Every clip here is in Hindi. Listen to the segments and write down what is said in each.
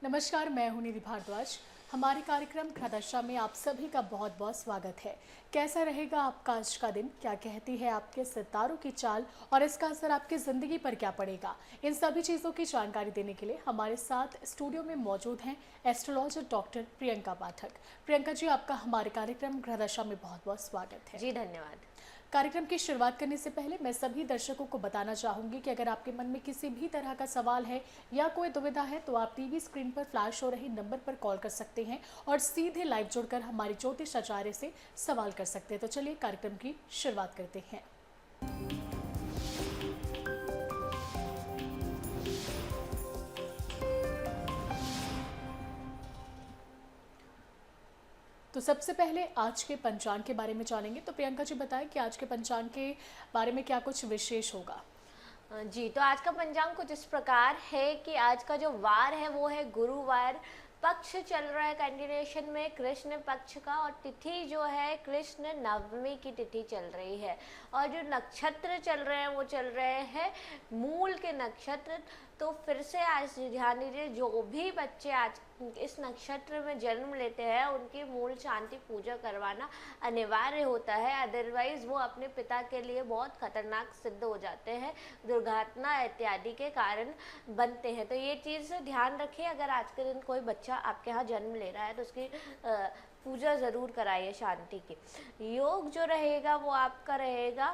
नमस्कार, मैं हूं निधि भारद्वाज। हमारे कार्यक्रम घ्रदशा में आप सभी का बहुत बहुत स्वागत है। कैसा रहेगा आपका आज का दिन, क्या कहती है आपके सितारों की चाल और इसका असर आपकी ज़िंदगी पर क्या पड़ेगा, इन सभी चीज़ों की जानकारी देने के लिए हमारे साथ स्टूडियो में मौजूद हैं एस्ट्रोलॉजर डॉक्टर प्रियंका पाठक। प्रियंका जी, आपका हमारे कार्यक्रम घ्रदशा में बहुत बहुत स्वागत है। जी धन्यवाद। कार्यक्रम की शुरुआत करने से पहले मैं सभी दर्शकों को बताना चाहूंगी कि अगर आपके मन में किसी भी तरह का सवाल है या कोई दुविधा है तो आप टीवी स्क्रीन पर फ्लैश हो रहे नंबर पर कॉल कर सकते हैं और सीधे लाइव जुड़कर हमारे ज्योतिष आचार्य से सवाल कर सकते हैं। तो चलिए कार्यक्रम की शुरुआत करते हैं। तो सबसे पहले आज के पंचांग के बारे में जानेंगे। तो प्रियंका जी बताएं कि आज के पंचांग के बारे में क्या कुछ विशेष होगा। जी, तो आज का पंचांग कुछ इस प्रकार है कि आज का जो वार है वो है गुरुवार। पक्ष चल रहा है कंटिन्यूएशन में कृष्ण पक्ष का, और तिथि जो है कृष्ण नवमी की तिथि चल रही है। और जो नक्षत्र चल रहे हैं वो चल रहे हैं मूल के नक्षत्र। तो फिर से आज ध्यान दीजिए, जो भी बच्चे आज इस नक्षत्र में जन्म लेते हैं उनकी मूल शांति पूजा करवाना अनिवार्य होता है, अदरवाइज वो अपने पिता के लिए बहुत खतरनाक सिद्ध हो जाते हैं, दुर्घटना इत्यादि के कारण बनते हैं। तो ये चीज़ ध्यान रखिए, अगर आज के दिन कोई बच्चा आपके यहाँ जन्म ले रहा है तो उसकी पूजा ज़रूर कराइए शांति की। योग जो रहेगा वो आपका रहेगा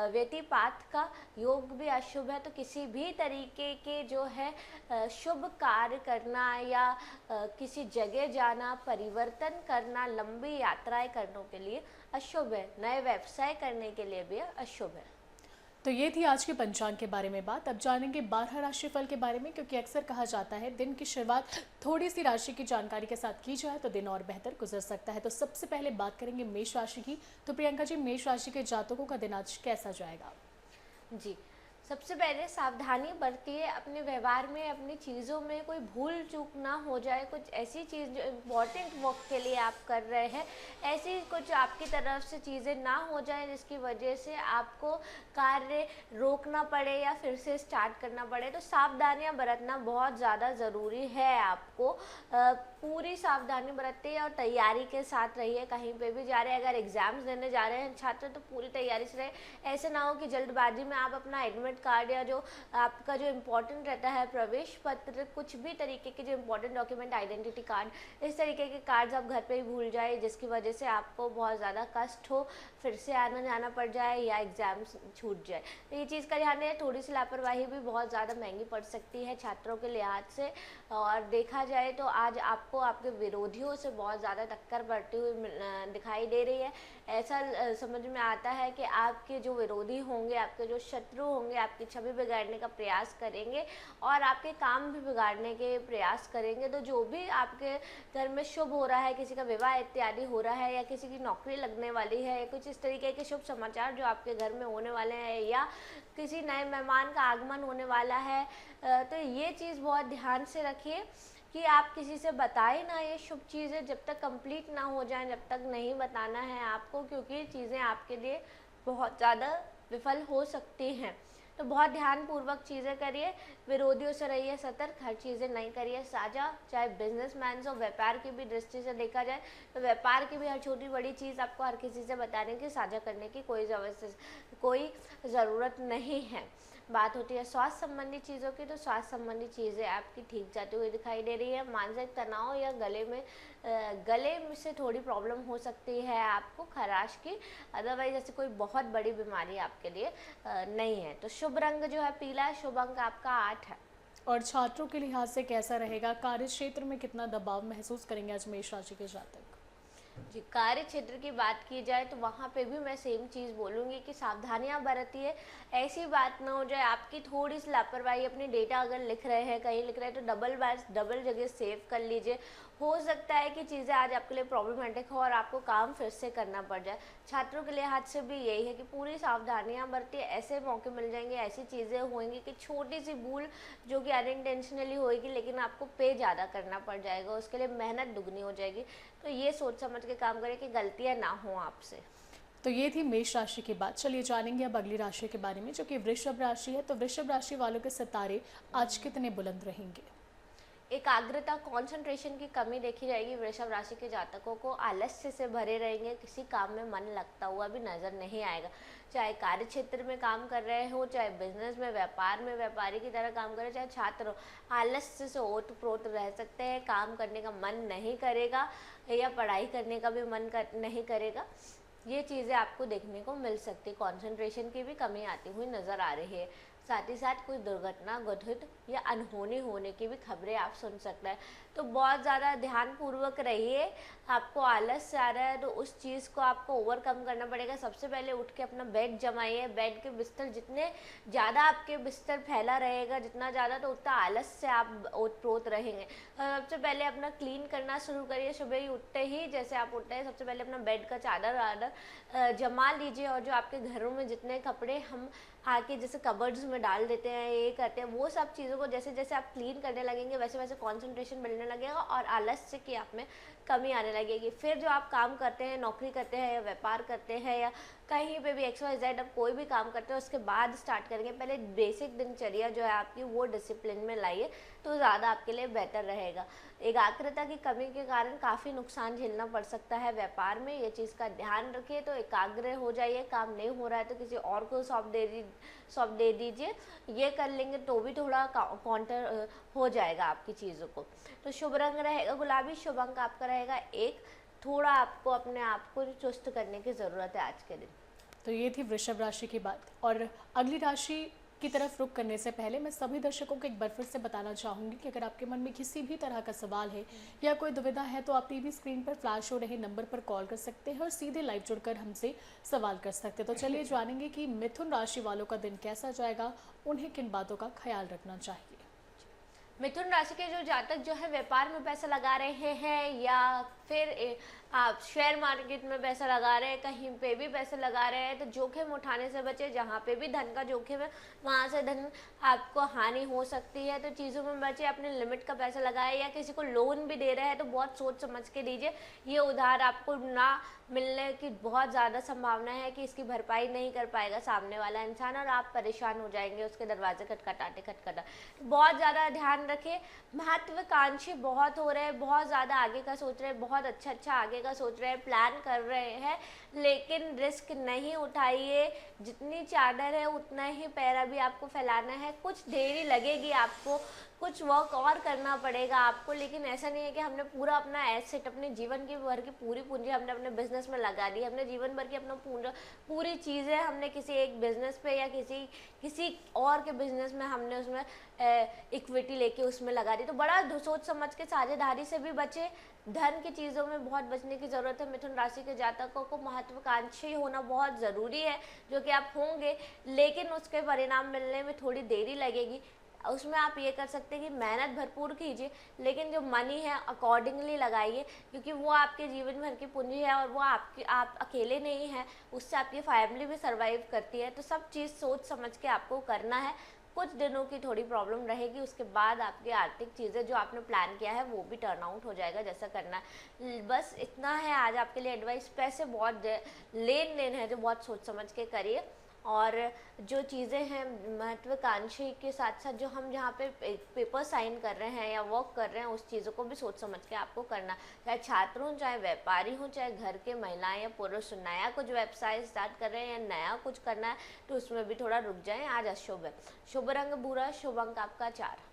व्यतिपात का। योग भी अशुभ है, तो किसी भी तरीके के जो है शुभ कार्य करना या किसी जगह जाना, परिवर्तन करना, लंबी यात्राएं करने के लिए अशुभ है। नए व्यवसाय करने के लिए भी अशुभ है। तो ये थी आज के पंचांग के बारे में बात। अब जानेंगे 12 राशिफल के बारे में, क्योंकि अक्सर कहा जाता है दिन की शुरुआत थोड़ी सी राशि की जानकारी के साथ की जाए तो दिन और बेहतर गुजर सकता है। तो सबसे पहले बात करेंगे मेष राशि की। तो प्रियंका जी, मेष राशि के जातकों का दिन आज कैसा जाएगा। जी, सबसे पहले सावधानी बरतिए अपने व्यवहार में, अपनी चीज़ों में कोई भूल चूक ना हो जाए। कुछ ऐसी चीज़ जो इम्पोर्टेंट वर्क के लिए आप कर रहे हैं, ऐसी कुछ आपकी तरफ से चीज़ें ना हो जाए जिसकी वजह से आपको कार्य रोकना पड़े या फिर से स्टार्ट करना पड़े। तो सावधानियां बरतना बहुत ज़्यादा ज़रूरी है। आपको पूरी सावधानी बरतिए और तैयारी के साथ रहिए। कहीं पे भी जा रहे हैं, अगर एग्ज़ाम्स देने जा रहे हैं छात्र, तो पूरी तैयारी से रहे। ऐसे ना हो कि जल्दबाजी में आप अपना एडमिट कार्ड या जो आपका जो इम्पोर्टेंट रहता है प्रवेश पत्र, कुछ भी तरीके के जो इम्पोर्टेंट डॉक्यूमेंट, आइडेंटिटी कार्ड, इस तरीके के कार्ड्स आप घर पे ही भूल जाए, जिसकी वजह से आपको बहुत ज़्यादा कष्ट हो, फिर से आना जाना पड़ जाए या एग्ज़ाम्स छूट जाए। तो ये चीज़ का ध्यान है। थोड़ी सी लापरवाही भी बहुत ज़्यादा महंगी पड़ सकती है छात्रों के लिहाज से। और देखा जाए तो आज आपको आपके विरोधियों से बहुत ज़्यादा टक्कर पड़ती हुई दिखाई दे रही है। ऐसा समझ में आता है कि आपके जो विरोधी होंगे, आपके जो शत्रु होंगे, आपकी छवि बिगाड़ने का प्रयास करेंगे और आपके काम भी बिगाड़ने के प्रयास करेंगे। तो जो भी आपके घर में शुभ हो रहा है, किसी का विवाह इत्यादि हो रहा है या किसी की नौकरी लगने वाली है या कुछ इस तरीके के शुभ समाचार जो आपके घर में होने वाले हैं या किसी नए मेहमान का आगमन होने वाला है, तो ये चीज़ बहुत ध्यान से रखिए कि आप किसी से बताएं ना ये शुभ चीज़ें जब तक कंप्लीट ना हो जाएं, जब तक नहीं बताना है आपको, क्योंकि ये चीज़ें आपके लिए बहुत ज़्यादा विफल हो सकती हैं। तो बहुत ध्यानपूर्वक चीज़ें करिए, विरोधियों से रहिए सतर्क, हर चीज़ें नहीं करिए साझा। चाहे बिजनेसमैन हो, व्यापार की भी दृष्टि से देखा जाए तो व्यापार की भी हर छोटी बड़ी चीज़ आपको हर किसी से बताने की, साझा करने की कोई ज़रूरत नहीं है। बात होती है स्वास्थ्य संबंधी चीज़ों की, तो स्वास्थ्य संबंधी चीज़ें आपकी ठीक जाती हुई दिखाई दे रही है। मानसिक तनाव या गले में से थोड़ी प्रॉब्लम हो सकती है आपको, खराश की। अदरवाइज ऐसी कोई बहुत बड़ी बीमारी आपके लिए नहीं है। तो शुभ रंग जो है पीला है, शुभ अंक आपका 8 है। और छात्रों के लिहाज से कैसा रहेगा, कार्य क्षेत्र में कितना दबाव महसूस करेंगे आज मेष राशि के जातक। जी, कार्य क्षेत्र की बात की जाए तो वहाँ पे भी मैं सेम चीज़ बोलूँगी कि सावधानियाँ बरतिए। ऐसी बात ना हो जाए आपकी थोड़ी सी लापरवाही, अपनी डेटा अगर लिख रहे हैं, कहीं लिख रहे हैं तो डबल जगह सेव कर लीजिए। हो सकता है कि चीज़ें आज आपके लिए प्रॉब्लमेटिक हो और आपको काम फिर से करना पड़ जाए। छात्रों के लिए हाथ से भी यही है कि पूरी सावधानियां बरतिए। ऐसे मौके मिल जाएंगे, ऐसी चीज़ें होंगी कि छोटी सी भूल जो कि अनइंटेंशनली होएगी लेकिन आपको पे ज़्यादा करना पड़ जाएगा, उसके लिए मेहनत दुगनी हो जाएगी। तो ये सोच समझ के काम करें कि गलतियाँ ना हों आपसे। तो ये थी मेष राशि की बात। चलिए जानेंगे अब अगली राशि के बारे में, जो कि वृषभ राशि है। तो वृषभ राशि वालों के सितारे आज कितने बुलंद रहेंगे। एकाग्रता, कंसंट्रेशन की कमी देखी जाएगी। वृषभ राशि के जातकों को आलस्य से भरे रहेंगे, किसी काम में मन लगता हुआ भी नजर नहीं आएगा। चाहे कार्य क्षेत्र में काम कर रहे हो, चाहे बिजनेस में, व्यापार में व्यापारी की तरह काम कर रहे हो, चाहे छात्र हो, आलस्य से ओत-प्रोत रह सकते हैं। काम करने का मन नहीं करेगा या पढ़ाई करने का भी नहीं करेगा। ये चीज़ें आपको देखने को मिल सकती। कंसंट्रेशन की भी कमी आती हुई नज़र आ रही है। साथ ही साथ कोई दुर्घटना घटित या अनहोनी होने की भी खबरें आप सुन सकते हैं। तो बहुत ज़्यादा ध्यानपूर्वक रहिए। आपको आलस आ रहा है तो उस चीज़ को आपको ओवरकम करना पड़ेगा। सबसे पहले उठ के अपना बेड जमाइए। बेड के बिस्तर जितने ज़्यादा आपके बिस्तर फैला रहेगा, जितना ज़्यादा, तो उतना आलस से आप ओत-प्रोत रहेंगे। सबसे पहले अपना क्लीन करना शुरू करिए। सुबह ही उठते ही, जैसे आप उठते हैं, सबसे पहले अपना बेड का चादर वादर जमा लीजिए। और जो आपके घरों में जितने कपड़े हम आके जैसे कबर्ड्स में डाल देते हैं, ये करते हैं, वो सब चीज़ों को जैसे जैसे आप क्लीन करने लगेंगे, वैसे वैसे कंसंट्रेशन मिलने लगेगा और आलस्य की आप में कमी आने लगेगी। फिर जो आप काम करते हैं, नौकरी करते हैं या व्यापार करते हैं या कहीं पे भी XYZ आप कोई भी काम करते हैं, उसके बाद स्टार्ट करेंगे। पहले बेसिक दिनचर्या जो है आपकी, वो डिसिप्लिन में लाइए तो ज़्यादा आपके लिए बेहतर रहेगा। एकाग्रता की कमी के कारण काफ़ी नुकसान झेलना पड़ सकता है व्यापार में, ये चीज़ का ध्यान रखिए। तो एकाग्र हो जाइए। काम नहीं हो रहा है तो किसी और को सौंप दे दीजिए। ये कर लेंगे तो भी थोड़ा काउंटर हो जाएगा आपकी चीज़ों को। तो शुभ रंग रहेगा गुलाबी, शुभ अंक आपका रहेगा 1। थोड़ा आपको अपने आप को चुस्त करने की ज़रूरत है आज के दिन। तो ये थी वृषभ राशि की बात। और अगली राशि की तरफ रुख करने से पहले मैं सभी दर्शकों को एक बार फिर से बताना चाहूँगी कि अगर आपके मन में किसी भी तरह का सवाल है या कोई दुविधा है तो आप टीवी स्क्रीन पर फ्लैश हो रहे नंबर पर कॉल कर सकते हैं और सीधे लाइव जुड़कर हमसे सवाल कर सकते हैं। तो चलिए जानेंगे कि मिथुन राशि वालों का दिन कैसा जाएगा, उन्हें किन बातों का ख्याल रखना चाहिए। मिथुन राशि के जो जातक जो है व्यापार में पैसा लगा रहे हैं या फिर आप शेयर मार्केट में पैसा लगा रहे हैं, कहीं पे भी पैसे लगा रहे हैं, तो जोखिम उठाने से बचे। जहाँ पे भी धन का जोखिम है, वहाँ से धन आपको हानि हो सकती है। तो चीज़ों में बचे, अपने लिमिट का पैसा लगाए। या किसी को लोन भी दे रहे हैं तो बहुत सोच समझ के दीजिए। ये उधार आपको ना मिलने की बहुत ज़्यादा संभावना है कि इसकी भरपाई नहीं कर पाएगा सामने वाला इंसान और आप परेशान हो जाएंगे उसके दरवाजे खटखटाते। बहुत ज़्यादा ध्यान रखें। महत्वाकांक्षी बहुत हो रहे हैं, बहुत ज़्यादा आगे का सोच रहे हैं, बहुत अच्छा आगे का सोच रहे हैं, प्लान कर रहे हैं, लेकिन रिस्क नहीं उठाइए। जितनी चादर है उतना ही पैरा भी आपको फैलाना है। कुछ देरी लगेगी आपको, कुछ वर्क और करना पड़ेगा आपको, लेकिन ऐसा नहीं है कि हमने पूरा अपना एसेट, अपने जीवन की भर की पूरी पूंजी हमने अपने बिजनेस में लगा दी। हमने जीवन भर की अपना पूरी चीज़ें हमने किसी एक बिजनेस पे या किसी और के बिजनेस में हमने उसमें इक्विटी लेके उसमें लगा दी। तो बड़ा सोच समझ के साझेदारी से भी बचे। धन की चीज़ों में बहुत बचने की ज़रूरत है। मिथुन राशि के जातकों को महत्वाकांक्षी होना बहुत ज़रूरी है, जो कि आप होंगे, लेकिन उसके परिणाम मिलने में थोड़ी देरी लगेगी। उसमें आप ये कर सकते हैं कि मेहनत भरपूर कीजिए, लेकिन जो मनी है अकॉर्डिंगली लगाइए, क्योंकि वो आपके जीवन भर की पूंजी है और वो आप अकेले नहीं हैं, उससे आपकी फैमिली भी सर्वाइव करती है। तो सब चीज़ सोच समझ के आपको करना है। कुछ दिनों की थोड़ी प्रॉब्लम रहेगी, उसके बाद आपकी आर्थिक चीज़ें जो आपने प्लान किया है वो भी टर्न आउट हो जाएगा जैसा करना है। बस इतना है आज आपके लिए एडवाइस। पैसे बहुत लेन देन है जो बहुत सोच समझ के करिए। और जो चीज़ें हैं महत्वाकांक्षी के साथ साथ जो हम जहाँ पे पेपर साइन कर रहे हैं या वर्क कर रहे हैं, उस चीज़ों को भी सोच समझ के आपको करना। चाहे छात्र हों, चाहे व्यापारी हों, चाहे घर के महिलाएं या पुरुष नया कुछ व्यवसाय स्टार्ट कर रहे हैं या नया कुछ करना है, तो उसमें भी थोड़ा रुक जाएं। आज अशुभ है। शुभ रंग भूरा, शुभ अंक आपका 4।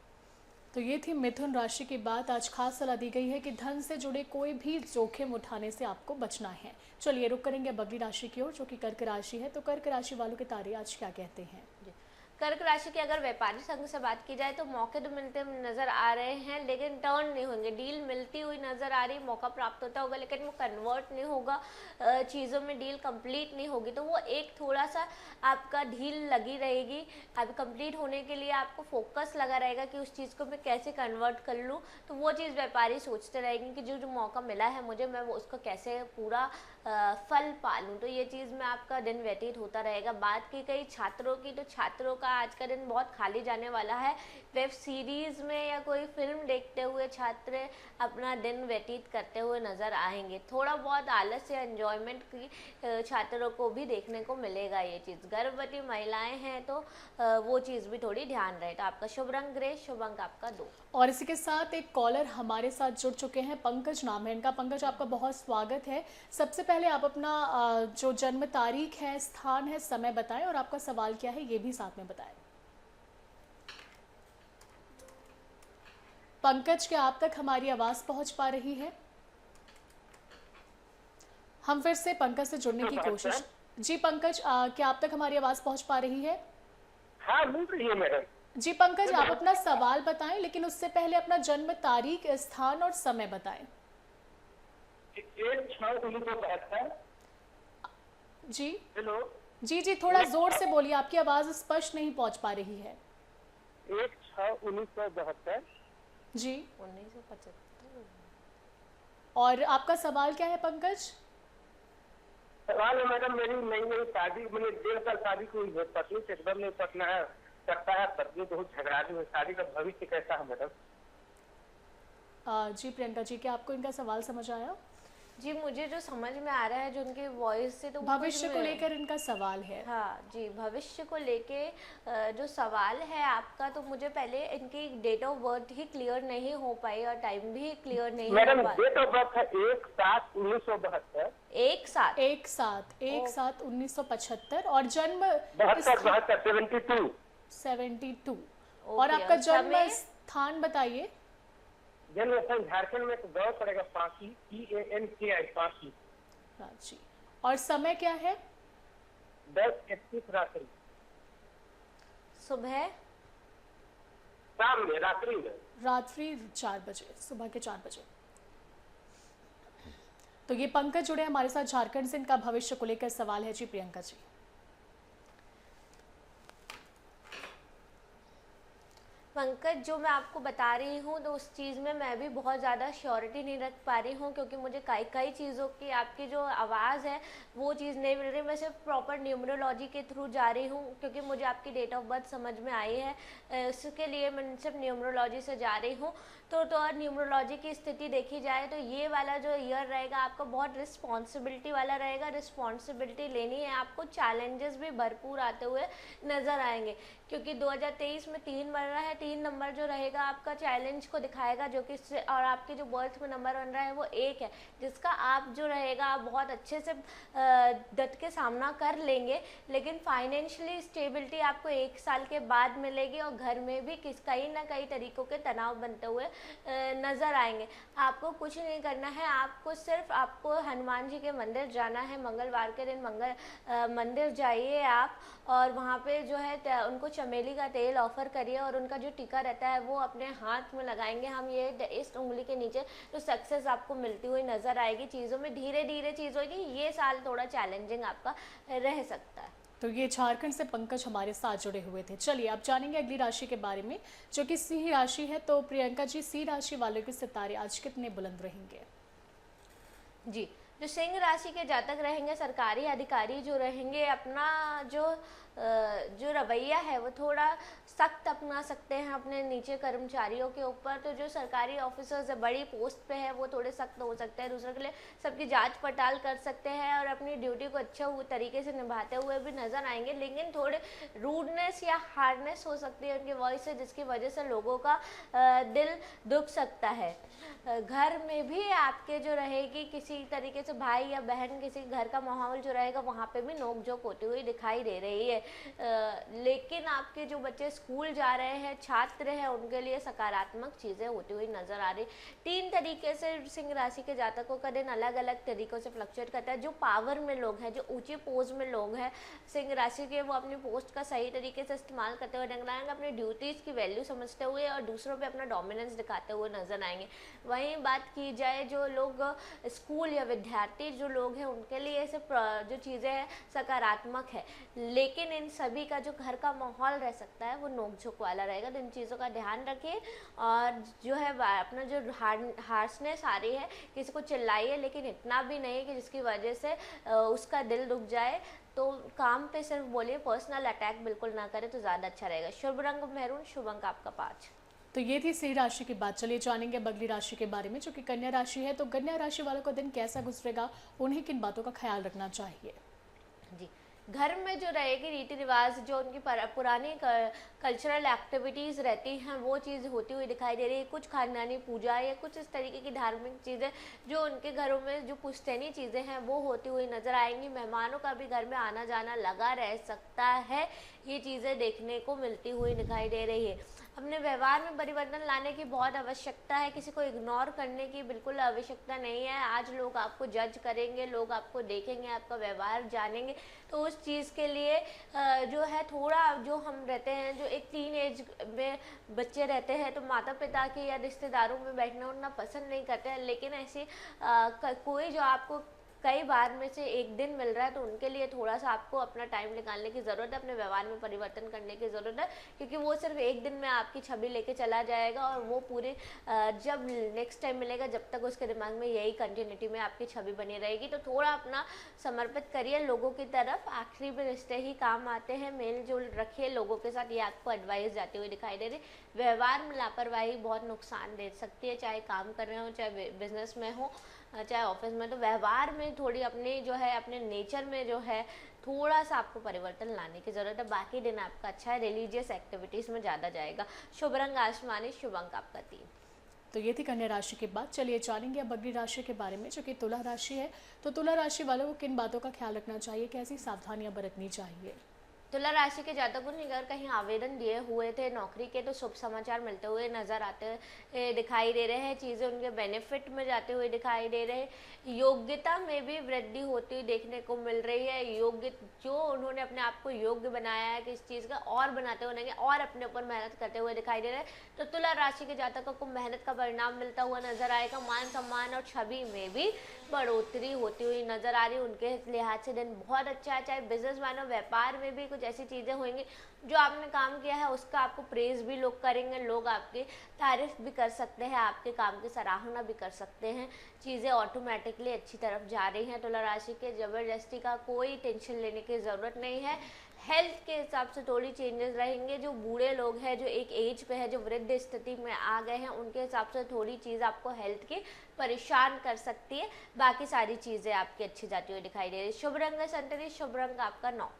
तो ये थी मिथुन राशि की बात। आज खास सलाह दी गई है कि धन से जुड़े कोई भी जोखिम उठाने से आपको बचना है। चलिए रुक करेंगे अब अगली राशि की ओर, जो कि कर्क राशि है। तो कर्क राशि वालों के तारे आज क्या कहते हैं। कर्क राशि की अगर व्यापारी संघ से बात की जाए तो मौके तो मिलते नजर आ रहे हैं, लेकिन टर्न नहीं होंगे। डील मिलती हुई नजर आ रही, मौका प्राप्त होता होगा, लेकिन वो कन्वर्ट नहीं होगा, चीज़ों में डील कंप्लीट नहीं होगी। तो वो एक थोड़ा सा आपका ढील लगी रहेगी। अब कंप्लीट होने के लिए आपको फोकस लगा रहेगा कि उस चीज़ को मैं कैसे कन्वर्ट कर लूँ। तो वो चीज़ व्यापारी सोचते रहेंगे कि जो मौका मिला है मुझे, मैं वो उसको कैसे पूरा फल पालूं। तो ये चीज़ में आपका दिन व्यतीत होता रहेगा। बात की गई छात्रों की, तो छात्रों का आज का दिन बहुत खाली जाने वाला है। वेब सीरीज़ में या कोई फिल्म देखते हुए हुए छात्र अपना दिन व्यतीत करते हुए नजर आएंगे। थोड़ा बहुत आलस या एंजॉयमेंट की छात्रों को भी देखने को मिलेगा ये चीज़। गर्भवती महिलाएं हैं तो वो चीज़ भी थोड़ी ध्यान रहे। तो आपका शुभ रंग ग्रे, शुभ अंक आपका 2। और इसी के साथ एक कॉलर हमारे साथ जुड़ चुके हैं, पंकज नाम है इनका। पंकज, आपका बहुत स्वागत है। सबसे पहले आप अपना जो जन्म तारीख है, स्थान है, समय बताएं और आपका सवाल क्या है ये भी साथ में बताएं। पंकज, क्या आप तक हमारी आवाज़ पहुंच पा रही है? हम फिर से पंकज से जुड़ने की कोशिश। जी पंकज, क्या आप तक हमारी आवाज़ पहुंच पा रही है? हाँ, मिल रही है मैडम। जी पंकज, आप अपना सवाल बताएं, लेकिन उससे पहले अपना जन्म तारीख, स्थान और समय बताएं। 1/6/1972। जी हेलो। जी, थोड़ा जोर से बोलिए, आपकी आवाज़ स्पष्ट नहीं पहुंच पा रही है। 1/6/1972। जी, 1975। और आपका सवाल क्या है पंकज? सवाल है मैडम, मेरी नई नई शादी, मैंने 1.5 साल शादी की हुई है। पत्नी से एकदम नहीं पटना है, करता है। पत्नी बहुत झगड़ाती है। शादी का भविष्य कैसा है मैडम? जी प्रियंका जी, क्या आपको इनका सवाल समझ आया? जी, मुझे जो समझ में आ रहा है जो उनके वॉइस से, तो वो भविष्य कुछ को में- लेकर इनका सवाल है। हाँ जी, भविष्य को लेके जो सवाल है आपका, तो मुझे पहले इनकी डेट ऑफ बर्थ ही क्लियर नहीं हो पाई और टाइम भी क्लियर नहीं मैडम, हो पाया। डेट ऑफ बर्थ है 1/7/1972। एक साथ 1/7/1975 और जन्म 72 72। और ओके, आपका और जन्म समय? स्थान बताइए। जन्म स्थल झारखंड में एक गाँव पड़ेगा, पांकी, PANKI, पांकी। जी, और समय क्या है? 10:31 रात्रि, सुबह शाम में, रात्रि में। रात्रि 4 बजे, सुबह के 4 बजे। तो ये पंकज जुड़े हमारे साथ झारखंड से, इनका भविष्य को लेकर सवाल है। जी प्रियंका जी। पंकज, जो मैं आपको बता रही हूँ तो उस चीज़ में मैं भी बहुत ज़्यादा श्योरिटी नहीं रख पा रही हूँ, क्योंकि मुझे कई चीज़ों की आपकी जो आवाज़ है वो चीज़ नहीं मिल रही। मैं सिर्फ प्रॉपर न्यूमरोलॉजी के थ्रू जा रही हूँ, क्योंकि मुझे आपकी डेट ऑफ बर्थ समझ में आई है। इसके लिए मैं सिर्फ न्यूमरोलॉजी से जा रही हूँ। तो न्यूमरोलॉजी की स्थिति देखी जाए तो ये वाला जो ईयर रहेगा आपका बहुत रिस्पॉन्सिबिलिटी वाला रहेगा। रिस्पॉन्सिबिलिटी लेनी है आपको, चैलेंजेस भी भरपूर आते हुए नज़र आएंगे, क्योंकि 2023 में 3 बन रहा है। 3 नंबर जो रहेगा आपका चैलेंज को दिखाएगा, जो कि और आपके जो बर्थ में नंबर बन रहा है वो 1 है, जिसका आप जो रहेगा आप बहुत अच्छे से डट के सामना कर लेंगे। लेकिन फाइनेंशियली स्टेबिलिटी आपको 1 साल के बाद मिलेगी, और घर में भी कई ना कई तरीकों के तनाव बनते हुए नज़र आएंगे। आपको कुछ नहीं करना है, आपको हनुमान जी के मंदिर जाना है। मंगलवार के दिन मंदिर जाइए आप, और वहाँ पे जो है उनको चमेली का तेल ऑफर करिए, और उनका जो टीका रहता है वो अपने हाथ में लगाएंगे हम, ये इस उंगली के नीचे, तो सक्सेस आपको मिलती हुई नज़र आएगी। चीज़ों में धीरे धीरे चीज़ होगी। ये साल थोड़ा चैलेंजिंग आपका रह सकता है। तो ये झारखंड से पंकज हमारे साथ जुड़े हुए थे। चलिए आप जानेंगे अगली राशि के बारे में, जो कि सिंह राशि है। तो प्रियंका जी, सिंह राशि वालों के सितारे आज कितने बुलंद रहेंगे? जी, जो सिंह राशि के जातक रहेंगे, सरकारी अधिकारी जो रहेंगे, अपना जो रवैया है वो थोड़ा सख्त अपना सकते हैं अपने नीचे कर्मचारियों के ऊपर। तो जो सरकारी ऑफिसर्स है, बड़ी पोस्ट पे है, वो थोड़े सख्त हो सकते हैं, दूसरों के लिए सबकी जांच पड़ताल कर सकते हैं, और अपनी ड्यूटी को अच्छे तरीके से निभाते हुए भी नजर आएंगे। लेकिन थोड़े रूडनेस या हार्डनेस हो सकती है उनकी वॉइस से, जिसकी वजह से लोगों का दिल दुख सकता है। घर में भी आपके जो रहेगी किसी तरीके से भाई या बहन, किसी घर का माहौल जो रहेगा वहाँ पे भी नोकझोंक होती हुई दिखाई दे रही है। लेकिन आपके जो बच्चे स्कूल जा रहे हैं, छात्र हैं, उनके लिए सकारात्मक चीज़ें होती हुई नजर आ रही। 3 तरीके से सिंह राशि के जातकों का दिन अलग अलग तरीक़ों से फ्लक्चुएट करता है। जो पावर में लोग हैं, जो ऊंची पोस्ट में लोग हैं सिंह राशि के, वो अपनी पोस्ट का सही तरीके से इस्तेमाल करते हुए नजर आएंगे, अपनी ड्यूटीज़ की वैल्यू समझते हुए और दूसरों पर अपना डोमिनेंस दिखाते हुए नजर आएंगे। वहीं बात की जाए जो लोग स्कूल या विद्यार्थी जो लोग हैं, उनके लिए सिर्फ जो चीज़ें हैं सकारात्मक है, लेकिन इन सभी का जो घर का माहौल रह सकता है वो नोकझोंक वाला रहेगा। तो इन चीज़ों का ध्यान रखिए, और जो है अपना जो हार्शनेस आ रही है, किसी को चिल्लाइए, लेकिन इतना भी नहीं कि जिसकी वजह से उसका दिल दुख जाए। तो काम पे सिर्फ बोलिए, पर्सनल अटैक बिल्कुल ना करें तो ज़्यादा अच्छा रहेगा। शुभ रंग मैरून, शुभ अंक आपका 5। तो ये थी सिंह राशि की बात। चलिए जानेंगे अब अगली राशि के बारे में जो कि कन्या राशि है। तो कन्या राशि वालों का दिन कैसा गुजरेगा, उन्हें किन बातों का ख्याल रखना चाहिए? जी, घर में जो रहेगी रीति रिवाज, जो उनकी पुरानी कल्चरल एक्टिविटीज़ रहती हैं, वो चीज़ होती हुई दिखाई दे रही है। कुछ खानदानी पूजा या कुछ इस तरीके की धार्मिक चीज़ें जो उनके घरों में जो पुश्तैनी चीज़ें हैं वो होती हुई नज़र आएंगी। मेहमानों का भी घर में आना जाना लगा रह सकता है, ये चीज़ें देखने को मिलती हुई दिखाई दे रही है। अपने व्यवहार में परिवर्तन लाने की बहुत आवश्यकता है, किसी को इग्नोर करने की बिल्कुल आवश्यकता नहीं है। आज लोग आपको जज करेंगे, लोग आपको देखेंगे, आपका व्यवहार जानेंगे, तो उस चीज़ के लिए जो है थोड़ा, जो हम रहते हैं, जो एक टीन एज में बच्चे रहते हैं, तो माता पिता के या रिश्तेदारों में बैठना उठना पसंद नहीं करते हैं। लेकिन ऐसी कोई जो आपको कई बार में से एक दिन मिल रहा है, तो उनके लिए थोड़ा सा आपको अपना टाइम निकालने की ज़रूरत है, अपने व्यवहार में परिवर्तन करने की ज़रूरत है, क्योंकि वो सिर्फ एक दिन में आपकी छवि लेके चला जाएगा और वो पूरे जब नेक्स्ट टाइम मिलेगा, जब तक उसके दिमाग में यही कंटिन्यूटी में आपकी छवि बनी रहेगी। तो थोड़ा अपना समर्पित करिए लोगों की तरफ, आखिरी में रिश्ते ही काम आते हैं, मेल जोल रखिए लोगों के साथ, ये आपको एडवाइस जाती हुई दिखाई दे रही। व्यवहार में लापरवाही बहुत नुकसान दे सकती है, चाहे काम कर रहे हो, चाहे बिजनेस में हो, चाहे ऑफिस में। तो व्यवहार में थोड़ी अपनी जो है, अपने नेचर में जो है थोड़ा सा आपको परिवर्तन लाने की ज़रूरत है। बाकी दिन आपका अच्छा है, रिलीजियस एक्टिविटीज़ में ज़्यादा जाएगा। शुभ रंग आसमानी, शुभ अंक आपका 3। तो ये थी कन्या राशि की बात। चलिए जानेंगे अब अगली राशि के बारे में जो कि तुला राशि है। तो तुला राशि वालों को किन बातों का ख्याल रखना चाहिए, कैसी सावधानियां बरतनी चाहिए? तुला राशि के जातकों ने अगर कहीं आवेदन दिए हुए थे नौकरी के, तो शुभ समाचार मिलते हुए नजर आते दिखाई दे रहे हैं। चीज़ें उनके बेनिफिट में जाते हुए दिखाई दे रहे हैं। योग्यता में भी वृद्धि होती हुई देखने को मिल रही है। योग्य जो उन्होंने अपने आप को योग्य बनाया है कि इस चीज़ का और बनाते हुए रहेंगे और अपने ऊपर मेहनत करते हुए दिखाई दे रहे हैं। तो तुला राशि के जातकों को मेहनत का परिणाम मिलता हुआ नजर आएगा। मान सम्मान और छवि में भी बढ़ोतरी होती हुई नजर आ रही है। उनके लिहाज से दिन बहुत अच्छा है। चाहे बिजनेस मैन हो, व्यापार में भी कुछ ऐसी चीज़ें होंगी जो आपने काम किया है उसका आपको प्रेज भी लोग करेंगे, लोग आपकी तारीफ भी कर सकते हैं, आपके काम की सराहना भी कर सकते हैं। चीज़ें ऑटोमेटिकली अच्छी तरफ जा रही हैं। तुला राशि के ज़बरदस्ती का कोई टेंशन लेने की ज़रूरत नहीं है। हेल्थ के हिसाब से थोड़ी चेंजेस रहेंगे। जो बूढ़े लोग हैं, जो एक एज पे है, जो वृद्ध स्थिति में आ गए हैं, उनके हिसाब से थोड़ी चीज़ आपको हेल्थ की परेशान कर सकती है। बाकी सारी चीज़ें आपकी अच्छी जाती हुई दिखाई दे रही है। शुभ रंग संतरी, शुभ रंग आपका 9।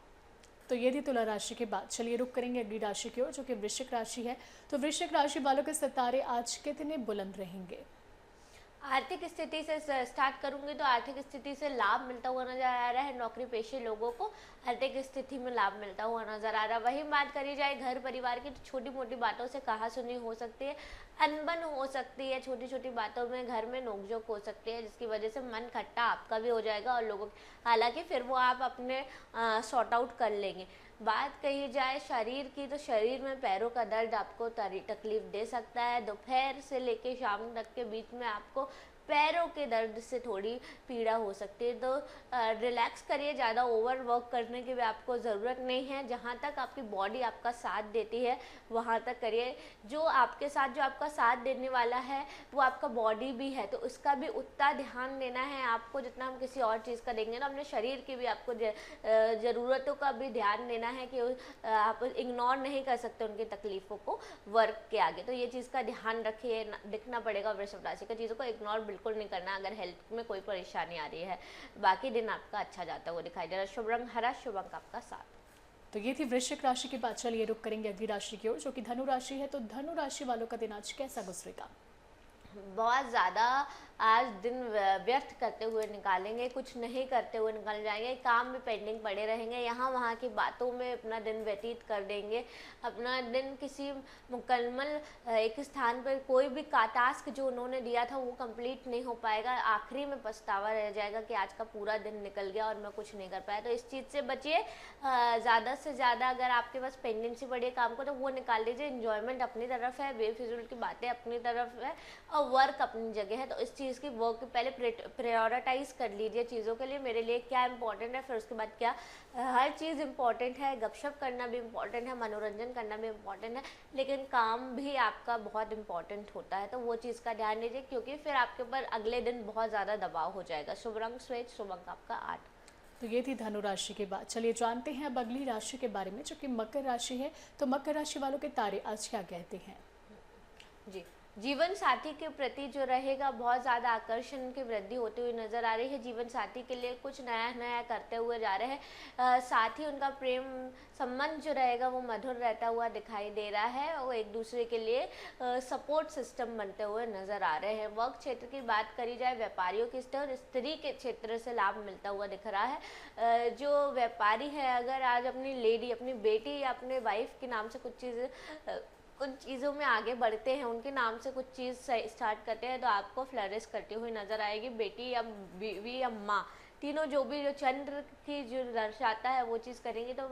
तो ये थी तुला राशि की बात। चलिए रुक करेंगे अगली राशि की ओर जो कि वृश्चिक राशि है। तो वृश्चिक राशि वालों के सितारे आज कितने बुलंद रहेंगे? आर्थिक स्थिति से स्टार्ट करूंगी तो आर्थिक स्थिति से लाभ मिलता हुआ नजर आ रहा है। नौकरी पेशे लोगों को आर्थिक स्थिति में लाभ मिलता हुआ नजर आ रहा है। वही बात करी जाए घर परिवार की, तो छोटी मोटी बातों से कहासुनी हो सकती है, अनबन हो सकती है, छोटी छोटी बातों में घर में नोकझोंक हो सकती है, जिसकी वजह से मन खट्टा आपका भी हो जाएगा और लोगों, हालांकि फिर वो आप अपने सॉर्ट आउट कर लेंगे। बात कही जाए शरीर की, तो शरीर में पैरों का दर्द आपको तकलीफ दे सकता है। दोपहर से लेकर शाम तक के बीच में आपको पैरों के दर्द से थोड़ी पीड़ा हो सकती है। तो रिलैक्स करिए, ज़्यादा ओवर वर्क करने की भी आपको ज़रूरत नहीं है। जहाँ तक आपकी बॉडी आपका साथ देती है वहाँ तक करिए। जो आपके साथ जो आपका साथ देने वाला है वो आपका बॉडी भी है, तो उसका भी उतना ध्यान देना है आपको जितना हम किसी और चीज़ का देंगे ना। अपने शरीर की भी आपको ज़रूरतों का भी ध्यान देना है कि आप इग्नोर नहीं कर सकते उनकी तकलीफ़ों को वर्क के आगे। तो ये चीज़ का ध्यान रखिए, दिखना पड़ेगा वृषभ राशि का। चीज़ों को इग्नोर बिल्कुल नहीं करना अगर हेल्थ में कोई परेशानी आ रही है। बाकी दिन आपका अच्छा जाता हुआ दिखाई दे रहा है। शुभ रंग हरा, शुभ अंक आपका 7। तो ये थी वृश्चिक राशि की बात। चलिए रुक करेंगे अगली राशि की ओर जो कि धनु राशि है। तो धनु राशि वालों का दिन आज कैसा गुजरेगा? बहुत ज़्यादा आज दिन व्यर्थ करते हुए निकालेंगे, कुछ नहीं करते हुए निकल जाएंगे, काम भी पेंडिंग पड़े रहेंगे, यहाँ वहाँ की बातों में अपना दिन व्यतीत कर देंगे। अपना दिन किसी मुकम्मल एक स्थान पर कोई भी टास्क जो उन्होंने दिया था वो कंप्लीट नहीं हो पाएगा। आखिरी में पछतावा रह जाएगा कि आज का पूरा दिन निकल गया और मैं कुछ नहीं कर पाया। तो इस चीज़ से बचिए। ज़्यादा से ज़्यादा अगर आपके पास पेंडेंसी पड़ी है काम को तो वो निकाल लीजिए। इंजॉयमेंट अपनी तरफ है, बेफिजूल की बातें अपनी तरफ है और वर्क अपनी जगह है। तो इस चीज़ की वर्क पहले प्रायोरिटाइज कर लीजिए चीज़ों के लिए। मेरे लिए क्या इंपॉर्टेंट है, फिर उसके बाद क्या। हर चीज़ इंपॉर्टेंट है, गपशप करना भी इम्पॉर्टेंट है, मनोरंजन करना भी इम्पॉर्टेंट है, लेकिन काम भी आपका बहुत इंपॉर्टेंट होता है। तो वो चीज़ का ध्यान दीजिए क्योंकि फिर आपके ऊपर अगले दिन बहुत ज़्यादा दबाव हो जाएगा। शुभ रंग श्वेत, शुभ अंक आपका 8। तो ये थी धनु राशि की बात। चलिए जानते हैं अब अगली राशि के बारे में जो कि मकर राशि है। तो मकर राशि वालों के तारे आज क्या कहते हैं? जी, जीवन साथी के प्रति जो रहेगा बहुत ज़्यादा आकर्षण की वृद्धि होती हुई नज़र आ रही है। जीवन साथी के लिए कुछ नया नया करते हुए जा रहे हैं। साथ ही उनका प्रेम संबंध जो रहेगा वो मधुर रहता हुआ दिखाई दे रहा है। वो एक दूसरे के लिए सपोर्ट सिस्टम बनते हुए नज़र आ रहे हैं। वर्क क्षेत्र की बात करी जाए, व्यापारियों की और स्त्री के क्षेत्र से लाभ मिलता हुआ दिख रहा है। जो व्यापारी है, अगर आज अपनी लेडी, अपनी बेटी या अपने वाइफ के नाम से कुछ चीज़ों में आगे बढ़ते हैं, उनके नाम से कुछ चीज़ स्टार्ट करते हैं, तो आपको फ्लरिश करती हुई नज़र आएगी। बेटी या बीवी या माँ, तीनों जो भी जो चंद्र की जो दर्शाता है वो चीज़ करेंगी तो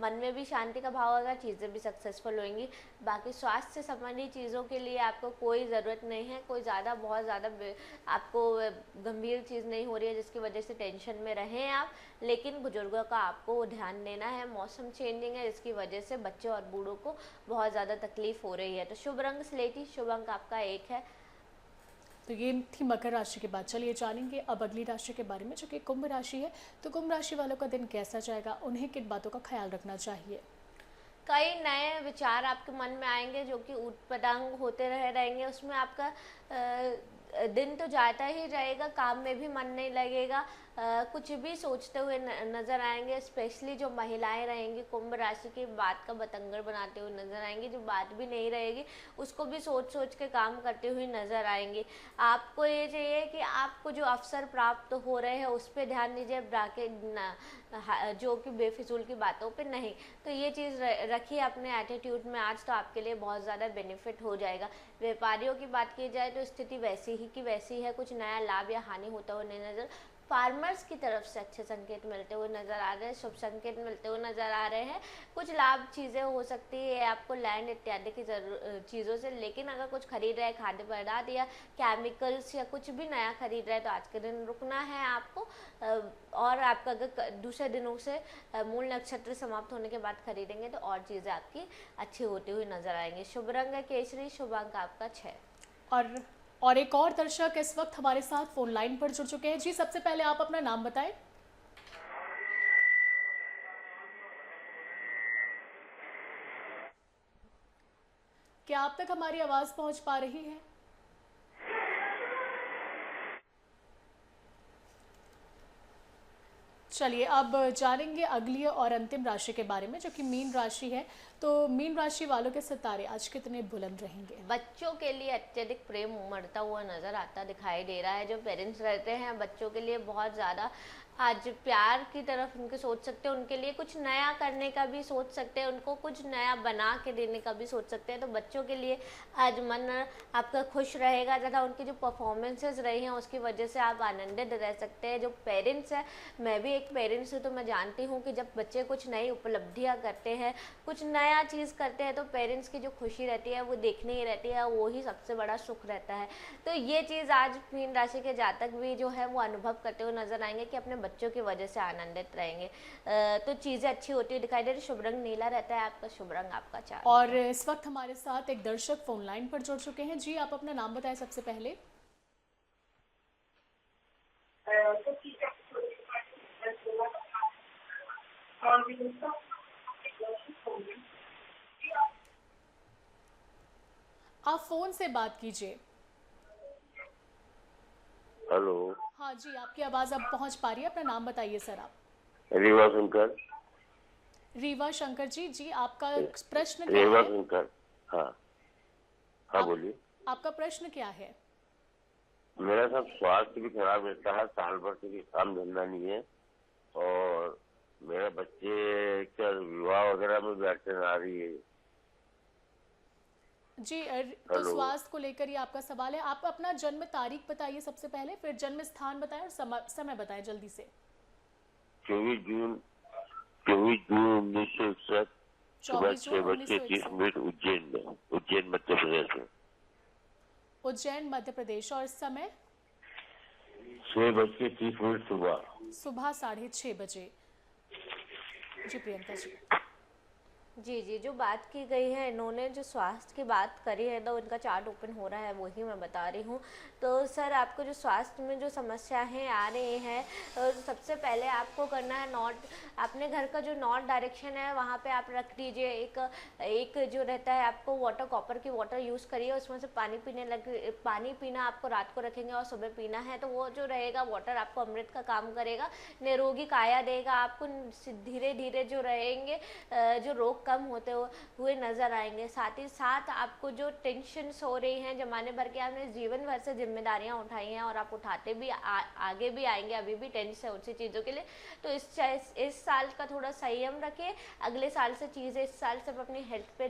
मन में भी शांति का भाव होगा, चीज़ें भी सक्सेसफुल होंगी। बाकी स्वास्थ्य से संबंधित चीज़ों के लिए आपको कोई ज़रूरत नहीं है, कोई बहुत ज़्यादा आपको गंभीर चीज़ नहीं हो रही है जिसकी वजह से टेंशन में रहें आप। लेकिन बुजुर्गों का आपको ध्यान देना है। मौसम चेंजिंग है जिसकी वजह से बच्चों और बूढ़ों को बहुत ज़्यादा तकलीफ हो रही है। तो शुभ रंग स्लेटी, शुभ अंक आपका 1 है। तो ये थी मकर राशि के बाद। चलिए जानेंगे अब अगली राशि के बारे में जो कि कुंभ राशि है। तो कुंभ राशि वालों का दिन कैसा जाएगा, उन्हें किन बातों का ख्याल रखना चाहिए? कई नए विचार आपके मन में आएंगे जो कि ऊट-पटांग होते रहेंगे। उसमें आपका दिन तो जाता ही रहेगा, काम में भी मन नहीं लगेगा। कुछ भी सोचते हुए नज़र आएंगे। स्पेशली जो महिलाएं रहेंगी कुंभ राशि की, बात का बतंगड़ बनाते हुए नज़र आएंगी। जो बात भी नहीं रहेगी उसको भी सोच सोच के काम करते हुए नज़र आएंगी। आपको ये चाहिए कि आपको जो अवसर प्राप्त हो रहे हैं उस पर ध्यान दीजिए, जो कि बेफिजूल की बातों पे नहीं। तो ये चीज़ रखिए अपने एटीट्यूड में आज, तो आपके लिए बहुत ज़्यादा बेनिफिट हो जाएगा। व्यापारियों की बात की जाए तो स्थिति वैसी ही की वैसी है, कुछ नया लाभ या हानि होता हुआ नहीं नज़र। फार्मर्स की तरफ से अच्छे संकेत मिलते हुए नज़र आ रहे हैं, शुभ संकेत मिलते हुए नज़र आ रहे हैं। कुछ लाभ चीज़ें हो सकती है आपको लैंड इत्यादि की चीज़ों से, लेकिन अगर कुछ खरीद रहे हैं खाद्य पदार्थ या केमिकल्स या कुछ भी नया खरीद रहे हैं तो आज के दिन रुकना है आपको। और आपका अगर दूसरे दिनों से मूल नक्षत्र समाप्त होने के बाद खरीदेंगे तो और चीज़ें आपकी अच्छी होती हुई नज़र आएंगी। शुभ रंग है केसरी, शुभ अंक आपका 6। और एक और दर्शक इस वक्त हमारे साथ फोन लाइन पर जुड़ चुके हैं। जी, सबसे पहले आप अपना नाम बताएं। क्या आप तक हमारी आवाज पहुंच पा रही है? चलिए अब जानेंगे अगली और अंतिम राशि के बारे में जो कि मीन राशि है। तो मीन राशि वालों के सितारे आज कितने बुलंद रहेंगे? बच्चों के लिए अत्यधिक प्रेम उमड़ता हुआ नजर आता दिखाई दे रहा है। जो पेरेंट्स रहते हैं बच्चों के लिए बहुत ज़्यादा आज प्यार की तरफ उनके सोच सकते हैं, उनके लिए कुछ नया करने का भी सोच सकते हैं, उनको कुछ नया बना के देने का भी सोच सकते हैं। तो बच्चों के लिए आज मन आपका खुश रहेगा, ज़्यादा उनकी जो परफॉर्मेंसेस रही हैं उसकी वजह से आप आनंदित रह सकते हैं। जो पेरेंट्स हैं, मैं भी एक पेरेंट्स हूँ तो मैं जानती हूँ कि जब बच्चे कुछ नई उपलब्धियाँ करते हैं, कुछ नया चीज़ करते हैं तो पेरेंट्स की जो खुशी रहती है वो देखने ही रहती है, वो ही सबसे बड़ा सुख रहता है। तो ये चीज़ आज मीन राशि के जातक भी जो है वो अनुभव करते हुए नजर आएंगे कि अपने बच्चों की वजह से आनंदित रहेंगे। तो चीज़ें अच्छी होती हुई दिखाई दे रही। शुभ रंग नीला रहता है आपका, शुभ रंग आपका 4। और इस वक्त हमारे साथ एक दर्शक फोन लाइन पर जुड़ चुके हैं। जी, आप अपना नाम बताएं सबसे पहले। आप फोन से बात कीजिए। हेलो। हाँ जी, आपकी आवाज अब पहुंच पा रही है। अपना नाम बताइए सर आप। रीवा शंकर। रीवा शंकर जी, जी आपका प्रश्न क्या रीवा है? शंकर। हाँ हाँ, बोलिए। आपका प्रश्न क्या है? मेरा सब स्वास्थ्य भी खराब रहता है, साल भर से भी काम धंधा नहीं है, और मेरे बच्चे क्या विवाह वगैरह में भी अड़चन आ रही है। जी, तो स्वास्थ्य को लेकर ये आपका सवाल है। आप अपना जन्म तारीख बताइए सबसे पहले, फिर जन्म स्थान बताएं और समय बताएं जल्दी से। 24 जून 1961 सुबह 24 जून 6:30 उज्जैन में, उज्जैन मध्य प्रदेश में। उज्जैन मध्य प्रदेश। और समय? 6:30 सुबह। सुबह 6:30 बजे। जी प्रियंका जी। जी, जी, जो बात की गई है, इन्होंने जो स्वास्थ्य की बात करी है तो उनका चार्ट ओपन हो रहा है, वही मैं बता रही हूँ। तो सर आपको जो स्वास्थ्य में जो समस्याएँ आ रही हैं, सबसे पहले आपको करना है नॉर्थ, अपने घर का जो नॉर्थ डायरेक्शन है वहाँ पे आप रख दीजिए एक एक जो रहता है, आपको वाटर कॉपर की वाटर यूज़ करिए, उसमें से पानी पीना आपको रात को रखेंगे और सुबह पीना है, तो वो जो रहेगा वाटर आपको अमृत का काम करेगा, निरोगी काया देगा आपको, धीरे धीरे जो रहेंगे जो रोग कम होते हुए नज़र आएंगे। साथ ही साथ आपको जो टेंशन्स हो रही हैं, ज़माने भर के आपने जीवन भर से जिम्मेदारियां उठाई हैं और आप उठाते भी आगे भी आएंगे, अभी भी टेंशन है उसी चीज़ों के लिए, तो इस साल का थोड़ा संयम रखिए। अगले साल से चीज़ें, इस साल सिर्फ अपनी हेल्थ पे